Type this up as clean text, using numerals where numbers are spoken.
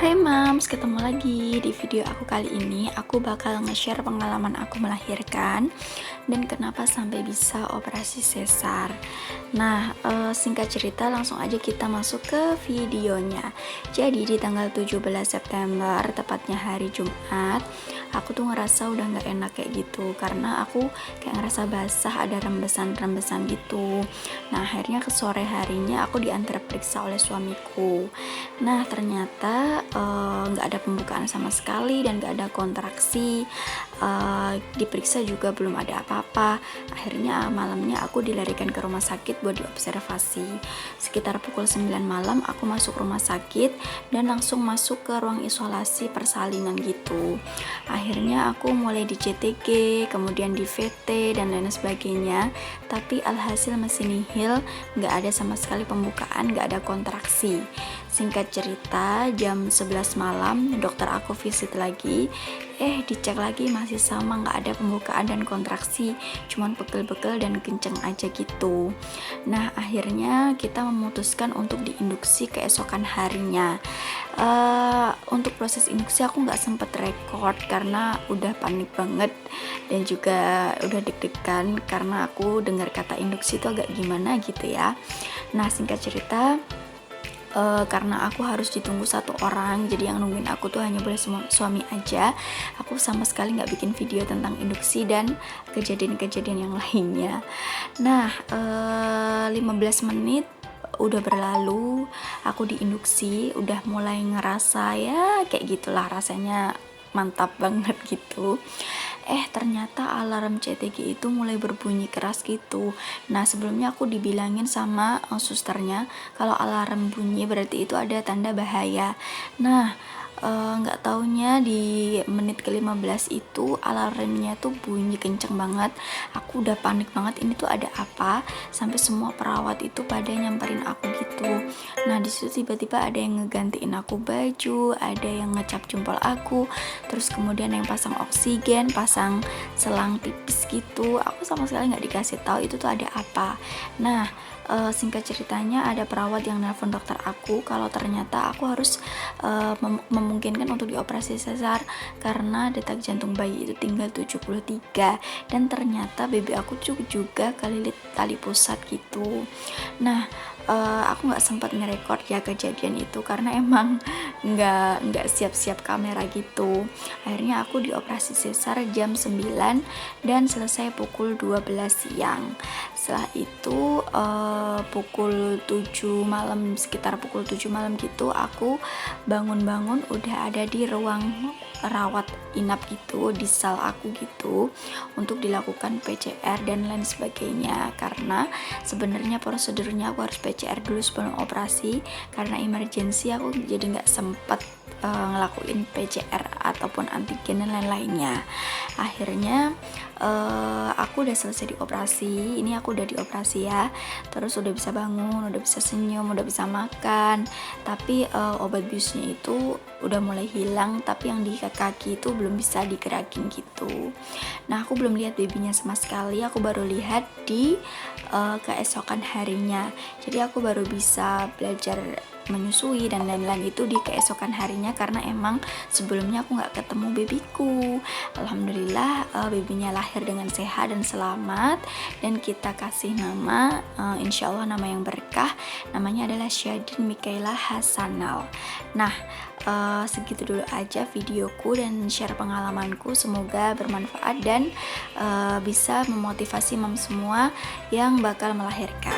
Hai Mams, ketemu lagi di video aku kali ini. Aku bakal nge-share pengalaman aku melahirkan dan kenapa sampai bisa operasi sesar. Nah, singkat cerita langsung aja kita masuk ke videonya. Jadi di tanggal 17 September, tepatnya hari Jumat, aku tuh ngerasa udah gak enak kayak gitu karena aku kayak ngerasa basah, ada rembesan-rembesan gitu. Nah, akhirnya ke sore harinya aku diantar periksa oleh suamiku. Nah, ternyata nggak ada pembukaan sama sekali dan nggak ada kontraksi. Diperiksa juga belum ada apa-apa. Akhirnya malamnya aku dilarikan ke rumah sakit buat diobservasi. Sekitar pukul 9 malam aku masuk rumah sakit dan langsung masuk ke ruang isolasi persalinan gitu. Akhirnya aku mulai di CTG, kemudian di VT dan lain sebagainya, tapi alhasil masih nihil, nggak ada sama sekali pembukaan, nggak ada kontraksi. Singkat cerita, jam 11 malam dokter aku visit lagi, dicek lagi masih sama, nggak ada pembukaan dan kontraksi, cuman pegel-pegel dan kenceng aja gitu. Nah, akhirnya kita memutuskan untuk diinduksi keesokan harinya. Untuk proses induksi aku nggak sempet record karena udah panik banget dan juga udah deg-degan karena aku dengar kata induksi itu agak gimana gitu ya. Nah, singkat cerita, karena aku harus ditunggu satu orang, jadi yang nungguin aku tuh hanya boleh suami aja. Aku sama sekali nggak bikin video tentang induksi dan kejadian-kejadian yang lainnya. Nah, 15 menit udah berlalu, aku diinduksi, udah mulai ngerasa ya kayak gitulah, rasanya mantap banget gitu. Ternyata alarm CTG itu mulai berbunyi keras gitu. Nah, sebelumnya aku dibilangin sama susternya kalau alarm bunyi berarti itu ada tanda bahaya. Nah, nggak taunya di menit ke-15 itu alarmnya tuh bunyi kenceng banget. Aku udah panik banget, ini tuh ada apa, sampai semua perawat itu pada nyamperin aku gitu. Nah, disitu tiba-tiba ada yang ngegantiin aku baju, ada yang ngecap jempol aku, terus kemudian yang pasang oksigen, pasang selang tipis gitu. Aku sama sekali nggak dikasih tahu itu tuh ada apa. Nah, singkat ceritanya ada perawat yang nelpon dokter aku kalau ternyata aku harus memungkinkan untuk dioperasi sesar karena detak jantung bayi itu tinggal 73 dan ternyata baby aku juga kelilit tali pusat gitu. Nah, aku nggak sempat ngerekord ya kejadian itu karena emang nggak siap-siap kamera gitu. Akhirnya aku dioperasi sesar jam 9 dan selesai pukul 12 siang. Setelah itu pukul 7 malam, sekitar pukul 7 malam gitu, aku bangun-bangun udah ada di ruang rawat inap gitu, di sel aku gitu, untuk dilakukan PCR dan lain sebagainya. Karena sebenarnya prosedurnya aku harus PCR dulu sebelum operasi, karena emergency aku jadi nggak sempet ngelakuin PCR ataupun antigen dan lain-lainnya. Akhirnya aku udah selesai dioperasi. Ini aku udah dioperasi ya, terus udah bisa bangun, udah bisa senyum, udah bisa makan, tapi obat biusnya itu udah mulai hilang, tapi yang di kaki itu belum bisa digerakin gitu. Nah, aku belum lihat babynya sama sekali, aku baru lihat di keesokan harinya. Jadi aku baru bisa belajar menyusui dan lain-lain itu di keesokan harinya karena emang sebelumnya aku nggak ketemu babyku. Alhamdulillah babynya lahir dengan sehat dan selamat dan kita kasih nama, insya Allah nama yang berkah, namanya adalah Syadin Mikaela Hasanal. Nah, segitu dulu aja videoku dan share pengalamanku, semoga bermanfaat dan bisa memotivasi mom semua yang bakal melahirkan.